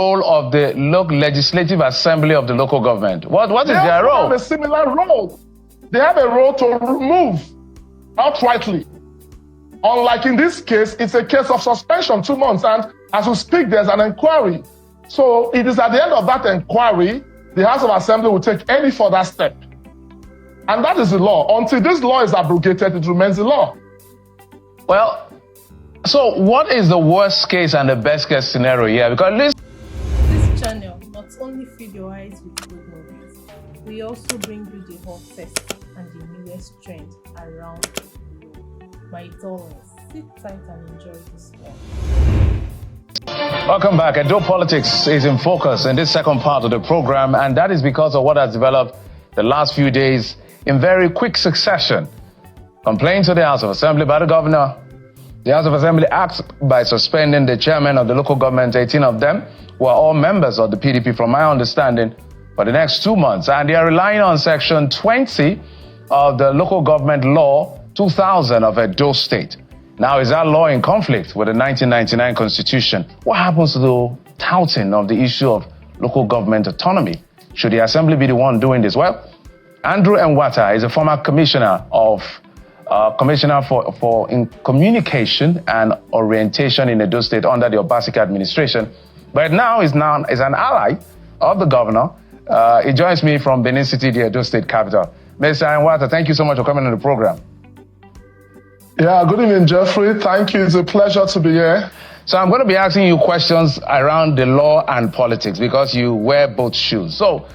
role of the legislative assembly of the local government? What is their role? They have a similar role. They have a role to remove outrightly. Unlike in this case, it's a case of suspension, 2 months, and as we speak, there's an inquiry. So it is at the end of that inquiry, the House of Assembly will take any further step. And that is the law. Until this law is abrogated, it remains the law. Well, so what is the worst case and the best case scenario here? Because this channel not only feed your eyes with good movies, we also bring you the hottest and the newest trend around the globe. My darlings, sit tight and enjoy this one. Welcome back. Edo Politics is in focus in this second part of the program, and that is because of what has developed the last few days in very quick succession. Complaints to the House of Assembly by the governor. The House of Assembly acts by suspending the chairman of the local government, 18 of them, who are all members of the PDP, from my understanding, for the next 2 months. And they are relying on Section 20 of the Local Government Law 2000 of Edo State. Now, is that law in conflict with the 1999 Constitution? What happens to the touting of the issue of local government autonomy? Should the Assembly be the one doing this? Well, Andrew Nwata is a former commissioner for communication and orientation in Edo State under the Obaseki administration, but now is an ally of the governor. He joins me from Benin City, the Edo State capital. Mr. Nwata, thank you so much for coming on the program. Yeah, good evening, Jeffrey. Thank you. It's a pleasure to be here. So I'm going to be asking you questions around the law and politics because you wear both shoes. So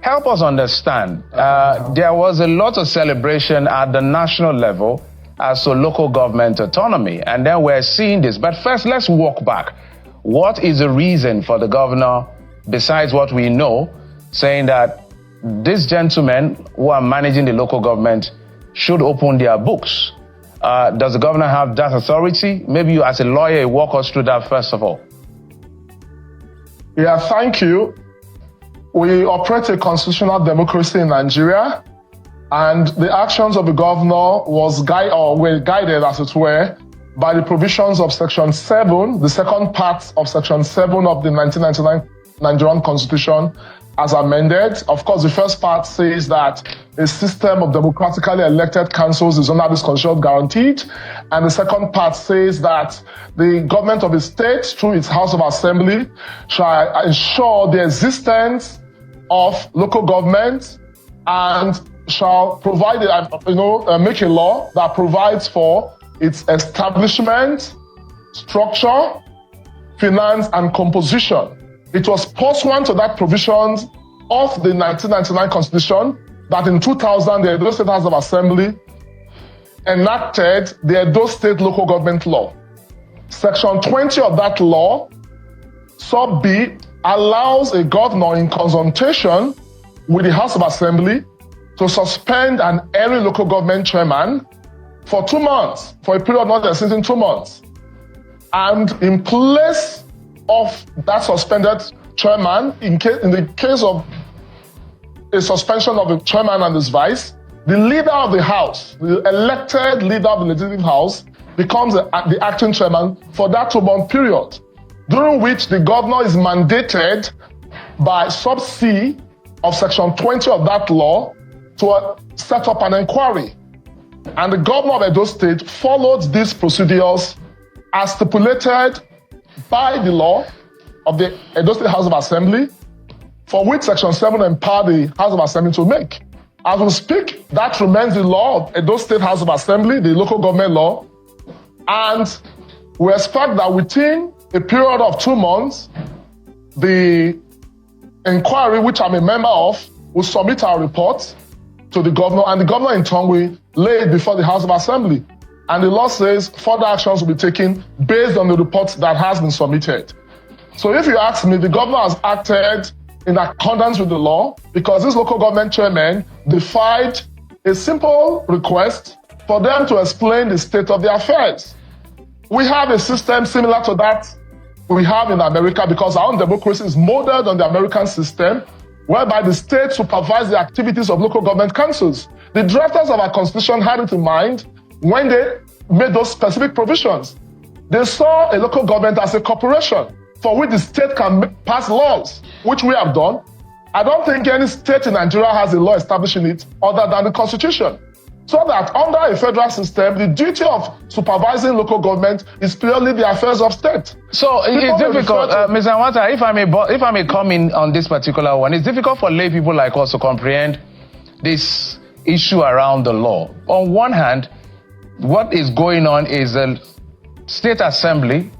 help us understand. There was a lot of celebration at the national level as to local government autonomy, and then we're seeing this. But first, let's walk back. What is the reason for the governor, besides what we know, saying that these gentlemen who are managing the local government should open their books? Does the governor have that authority? Maybe you, as a lawyer, walk us through that first of all. Yeah, thank you. We operate a constitutional democracy in Nigeria, and the actions of the governor were guided, as it were, by the provisions of Section 7, the second part of Section 7 of the 1999 Nigerian Constitution, as amended. Of course, the first part says that a system of democratically elected councils is under this constitution guaranteed. And the second part says that the government of the state, through its House of Assembly, shall ensure the existence of local government and shall provide, make a law that provides for its establishment, structure, finance, and composition. It was pursuant to that provisions of the 1999 Constitution that in 2000, the Edo State House of Assembly enacted the Edo State Local Government Law. Section 20 of that law, sub B, allows a governor in consultation with the House of Assembly to suspend an area local government chairman for 2 months, for a period not exceeding 2 months. And in place of that suspended chairman, in the case of a suspension of the chairman and his vice, the leader of the House, the elected leader of the Legislative House, becomes the acting chairman for that 2-month period, during which the governor is mandated by sub C of Section 20 of that law to set up an inquiry. And the governor of Edo State followed these procedures as stipulated by the law of the Edo State House of Assembly, for which Section 7 empowered the House of Assembly to make. As we speak, that remains the law of Edo State House of Assembly, the local government law, and we expect that within a period of 2 months, the inquiry, which I'm a member of, will submit our report to the governor, and the governor in turn will lay it before the House of Assembly. And the law says further actions will be taken based on the report that has been submitted. So if you ask me, the governor has acted in accordance with the law because this local government chairman defied a simple request for them to explain the state of their affairs. We have a system similar to that we have in America because our own democracy is modeled on the American system, whereby the state supervises the activities of local government councils. The drafters of our constitution had it in mind when they made those specific provisions. They saw a local government as a corporation. for which the state can pass laws, which we have done. I don't think any state in Nigeria has a law establishing it other than the Constitution. So that under a federal system, the duty of supervising local government is purely the affairs of state. So it's difficult, Mr. Nwata, if I may come in on this particular one, it's difficult for lay people like us to comprehend this issue around the law. On one hand, what is going on is a state assembly,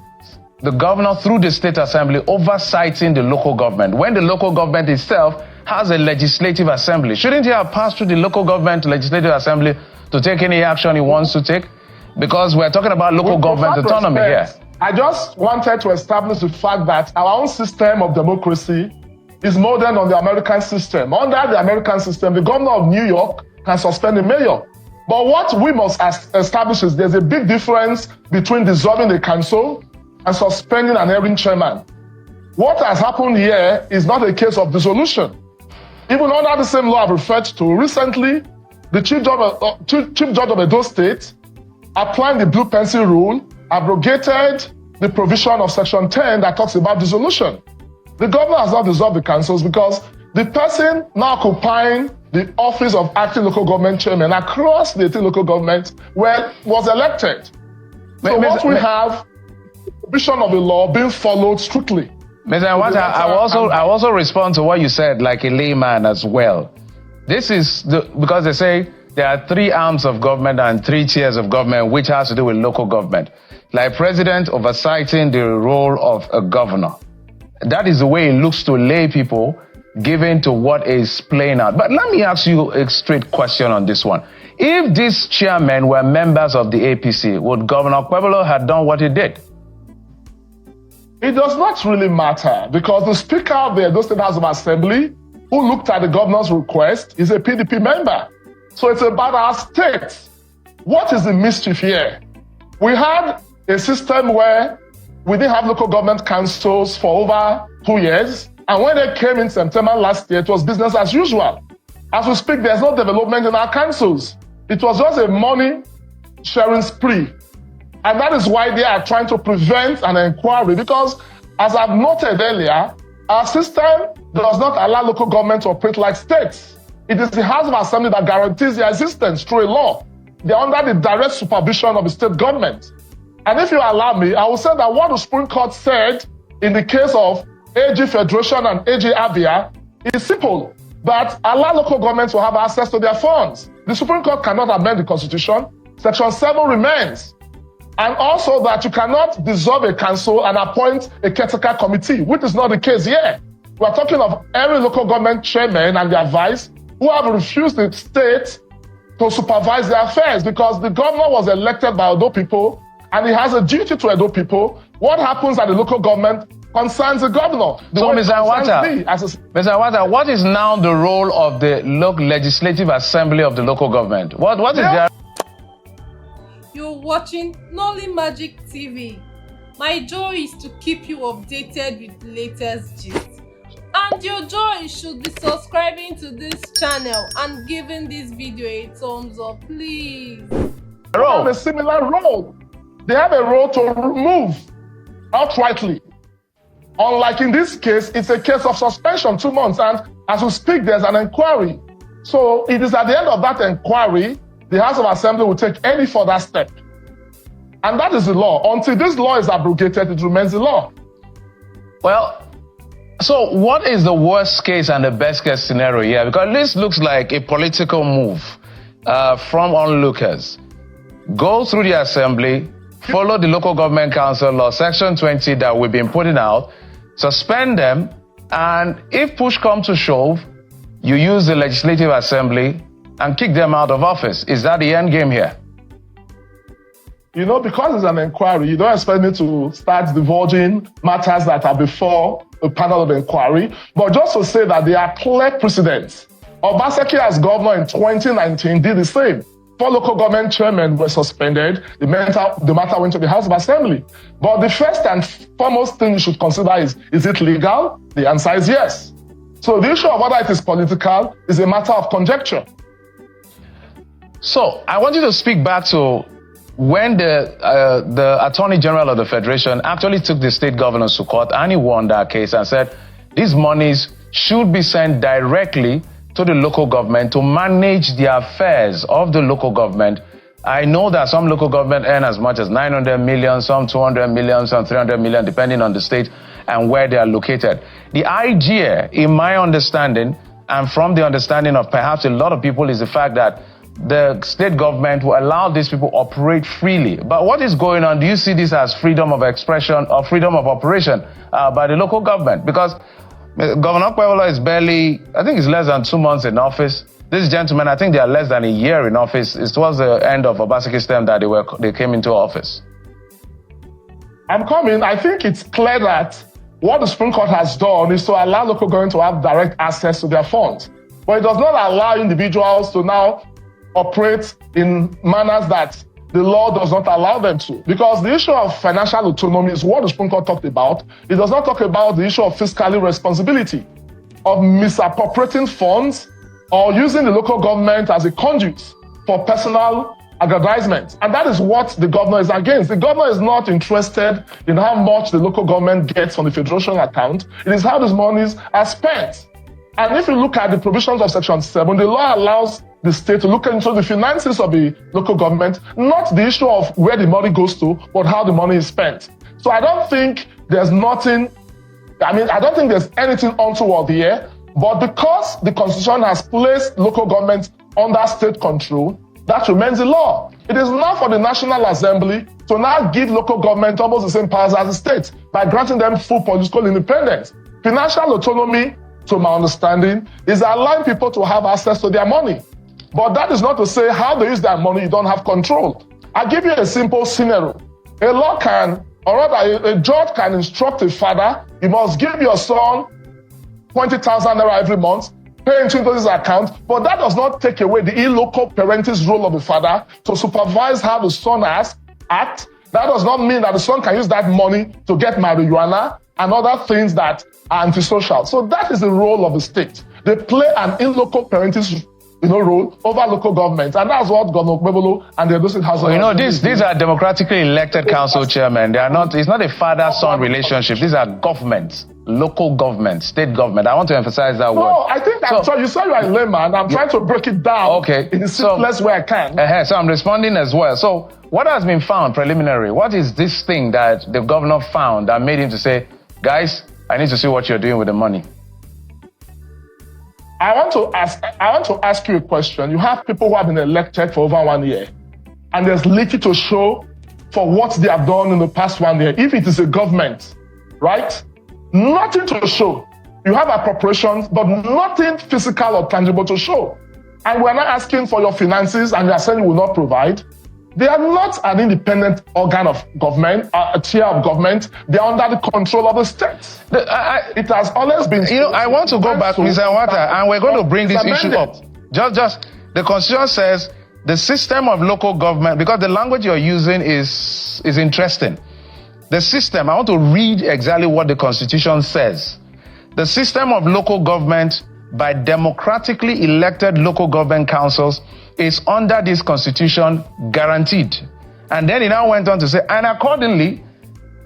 the governor through the state assembly oversighting the local government, when the local government itself has a legislative assembly. Shouldn't he have passed through the local government legislative assembly to take any action he wants to take? Because we're talking about local government autonomy here. I just wanted to establish the fact that our own system of democracy is modern on the American system. Under the American system, the governor of New York can suspend the mayor. But what we must establish is there's a big difference between dissolving the council and suspending an erring chairman. What has happened here is not a case of dissolution. Even under the same law I've referred to recently, the Chief Judge of Edo State, applying the blue pencil rule, abrogated the provision of Section 10 that talks about dissolution. The governor has not dissolved the councils because the person now occupying the office of acting local government chairman across the 18 local governments was elected. So what we have, the provision of the law being followed strictly. Mr. Nwata, I also respond to what you said like a layman as well. This is because they say there are 3 arms of government and 3 tiers of government, which has to do with local government. Like president oversighting the role of a governor. That is the way it looks to lay people, given to what is playing out. But let me ask you a straight question on this one. If these chairmen were members of the APC, would Governor Pueblo have done what he did? It does not really matter because the Speaker of the Edo State House of Assembly, who looked at the governor's request, is a PDP member. So it's about our state. What is the mischief here? We had a system where we didn't have local government councils for over 2 years. And when they came in September last year, it was business as usual. As we speak, there's no development in our councils. It was just a money sharing spree. And that is why they are trying to prevent an inquiry because, as I've noted earlier, our system does not allow local government to operate like states. It is the House of Assembly that guarantees their existence through a law. They are under the direct supervision of the state government. And if you allow me, I will say that what the Supreme Court said in the case of AG Federation and AG Abia is simple, that allow local governments to have access to their funds. The Supreme Court cannot amend the Constitution. Section 7 remains. And also that you cannot dissolve a council and appoint a caretaker committee, which is not the case here. We are talking of every local government chairman and their vice who have refused the state to supervise their affairs because the governor was elected by Edo people and he has a duty to Edo people. What happens at the local government concerns the governor. So, Mr. Nwata, what is now the role of the local legislative assembly of the local government? What is their... You're watching Nolly Magic TV. My joy is to keep you updated with the latest gist. And your joy should be subscribing to this channel and giving this video a thumbs up, please. They have a similar role. They have a role to remove outrightly. Unlike in this case, it's a case of suspension, 2 months, and as we speak, there's an inquiry. So it is at the end of that inquiry, the House of Assembly will take any further step. And that is the law. Until this law is abrogated, it remains the law. Well, so what is the worst case and the best case scenario here? Because this looks like a political move from onlookers. Go through the assembly, follow the local government council law, section 20 that we've been putting out, suspend them, and if push comes to shove, you use the legislative assembly and kick them out of office. Is that the end game here? You know, because it's an inquiry, you don't expect me to start divulging matters that are before a panel of inquiry. But just to say that there are clear precedents. Obaseki as governor in 2019 did the same. 4 local government chairmen were suspended. The matter went to the House of Assembly. But the first and foremost thing you should consider is it legal? The answer is yes. So the issue of whether it is political is a matter of conjecture. So I want you to speak back to when the Attorney General of the Federation actually took the state governors to court, and he won that case and said these monies should be sent directly to the local government to manage the affairs of the local government. I know that some local government earn as much as 900 million, some 200 million, some 300 million, depending on the state and where they are located. The idea, in my understanding, and from the understanding of perhaps a lot of people, is the fact that the state government will allow these people operate freely. But what is going on? Do you see this as freedom of expression or freedom of operation by the local government? Because Governor Pueblo is barely, I think it's less than 2 months in office. These gentlemen, I think they are less than a year in office. It was the end of Obasanjo's term that they came into office. I'm coming. I think it's clear that what the Supreme Court has done is to allow local government to have direct access to their funds. But it does not allow individuals to now operate in manners that the law does not allow them to. Because the issue of financial autonomy is what the Supreme Court talked about. It does not talk about the issue of fiscal responsibility, of misappropriating funds or using the local government as a conduit for personal aggrandizement. And that is what the governor is against. The governor is not interested in how much the local government gets on the federation account. It is how these monies are spent. And if you look at the provisions of Section 7, the law allows the state to look into the finances of the local government, not the issue of where the money goes to, but how the money is spent. So I don't think there's anything untoward here, but because the Constitution has placed local government under state control, that remains the law. It is now for the National Assembly to now give local government almost the same powers as the state by granting them full political independence. Financial autonomy, to my understanding, is allowing people to have access to their money. But that is not to say how they use their money, you don't have control. I'll give you a simple scenario. A judge can instruct a father, you must give your son 20,000 naira every month, pay into his account, but that does not take away the illocal parentis role of the father to supervise how the son acts. That does not mean that the son can use that money to get marijuana and other things that are antisocial. So that is the role of the state. They play an illocal parentis role over local government, and that's what Governor Pueblo and the Edo State House. These are democratically elected council chairmen. They are not. It's not a father-son relationship. These are governments, local government, state government. I want to emphasize that word. No, I think you said you are a layman. I'm trying to break it down. In the simplest way I can. So I'm responding as well. So what has been found preliminary? What is this thing that the governor found that made him to say, guys, I need to see what you're doing with the money? I want to ask you a question. You have people who have been elected for over 1 year, and there's little to show for what they have done in the past 1 year. If it is a government, right? Nothing to show. You have appropriations, but nothing physical or tangible to show. And we're not asking for your finances, and you are saying you will not provide. They are not an independent organ of government, a tier of government. They are under the control of the state. It has always been. I want to go back, Mr. Nwata, and we're going to bring this issue up. Just the Constitution says the system of local government, because the language you're using is interesting. The system, I want to read exactly what the Constitution says. The system of local government by democratically elected local government councils is under this Constitution guaranteed. And then he now went on to say, and accordingly,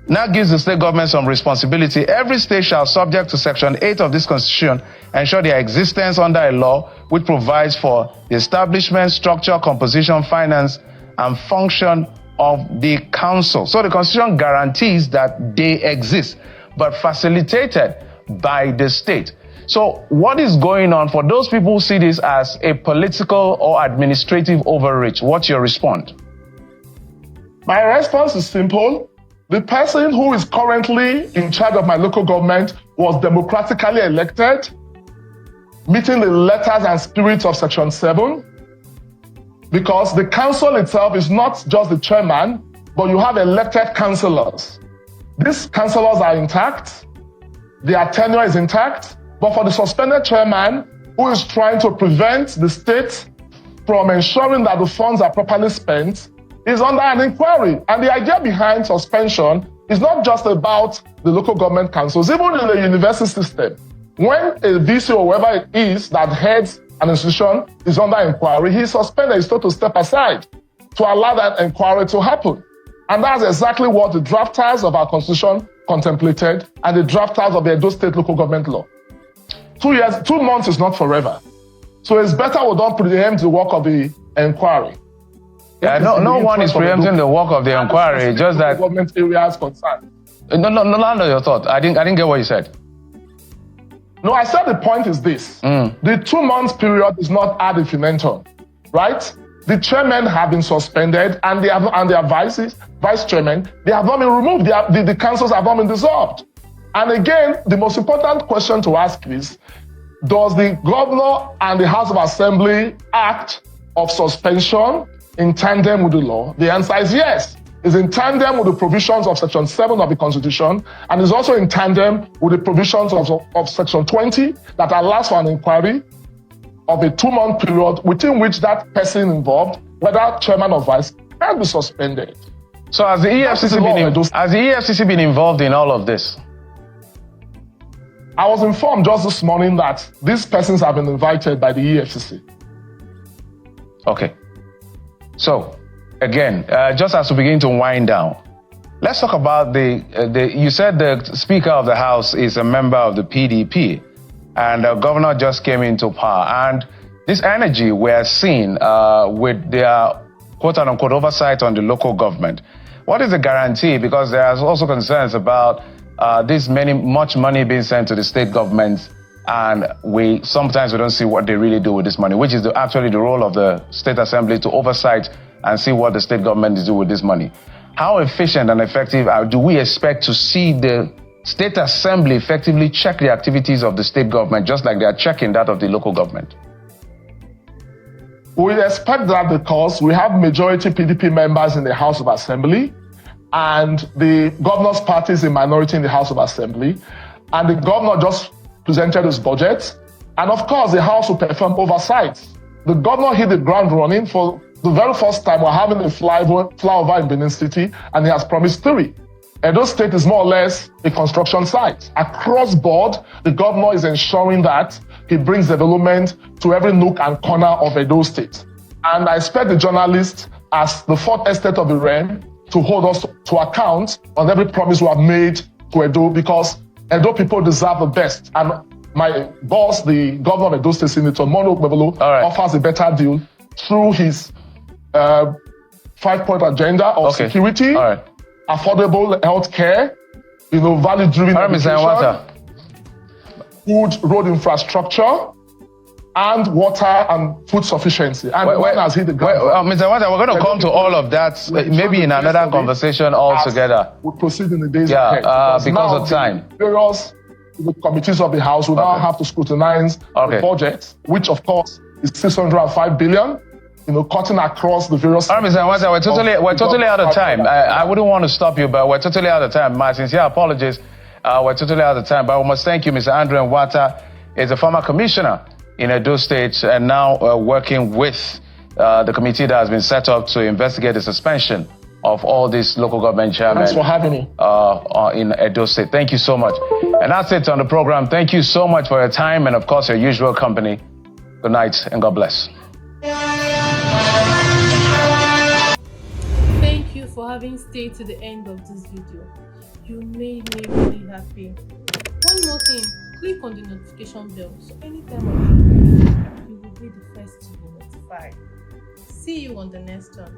now gives the state government some responsibility. Every state shall, subject to Section 8 of this Constitution, ensure their existence under a law which provides for the establishment, structure, composition, finance, and function of the council. So the Constitution guarantees that they exist, but facilitated by the state. So what is going on for those people who see this as a political or administrative overreach? What's your response? My response is simple. The person who is currently in charge of my local government was democratically elected, meeting the letters and spirit of Section 7, because the council itself is not just the chairman, but you have elected councillors. These councillors are intact, their tenure is intact, but for the suspended chairman who is trying to prevent the state from ensuring that the funds are properly spent, is under an inquiry. And the idea behind suspension is not just about the local government councils. Even in the university system, when a VC or whoever it is that heads an institution is under inquiry, he's suspended, he's told to step aside. to allow that inquiry to happen. And that's exactly what the drafters of our constitution contemplated and the drafters of the Edo State local government law. 2 months is not forever. So it's better we don't preempt the work of the inquiry. Yeah, no one is preempting the work of the inquiry, just that government areas concerned. No, land on your thought. I didn't get what you said. No, I said the point is this. The 2 months period is not ad infinitum, right? The chairmen have been suspended and their vice chairmen, they have not been removed. The councils have not been dissolved. And again, the most important question to ask is, does the governor and the House of Assembly act of suspension in tandem with the law? The answer is yes. It's in tandem with the provisions of Section 7 of the Constitution, and is also in tandem with the provisions of Section 20 that allows for an inquiry of a 2-month period within which that person involved, whether chairman or vice, can be suspended. So has the EFCC been involved in all of this? I was informed just this morning that these persons have been invited by the EFCC. Okay. So, again, just as we begin to wind down, let's talk about you said the Speaker of the House is a member of the PDP, and the governor just came into power. And this energy we're seeing with their quote-unquote oversight on the local government, what is the guarantee? Because there are also concerns about much money being sent to the state governments, and sometimes we don't see what they really do with this money, which is actually the role of the State Assembly to oversight and see what the state government is doing with this money. How efficient and effective do we expect to see the State Assembly effectively check the activities of the state government, just like they are checking that of the local government? We expect that because we have majority PDP members in the House of Assembly, and the governor's party is a minority in the House of Assembly, and the governor just presented his budget, and of course the House will perform oversight. The governor hit the ground running. For the very first time, we're having a flyover in Benin City, and he has promised 3. Edo State is more or less a construction site. Across board, the governor is ensuring that he brings development to every nook and corner of Edo State. And I expect the journalists, as the fourth estate of the realm, to hold us to account on every promise we have made to Edo, because Edo people deserve the best. And my boss, the governor of Edo State, Senator Mono Gbebolo, offers a better deal through his 5-point agenda of security, affordable health care, value-driven education, good road infrastructure, and water and food sufficiency. And when has hit the ground? Mr. Wata, we're going to come to all of that maybe in another conversation altogether. We'll proceed in the days ahead. Because of time. Various committees of the House will now have to scrutinize the budget, which of course is 605 billion. Cutting across the various... All right, Mr. Wata, we're totally out of time. I wouldn't want to stop you, but we're totally out of time. My sincere apologies. We're totally out of time, but we must thank you, Mr. Andrew Wata. Is a former commissioner in Edo State and now working with the committee that has been set up to investigate the suspension of all these local government chairmen. Thanks for having me. In Edo State. Thank you so much. And that's it on the program. Thank you so much for your time and, of course, your usual company. Good night and God bless. Thank you for having stayed to the end of this video. You made me really happy. One more thing, click on the notification bell so anytime I do, you will be the first to be notified. See you on the next one.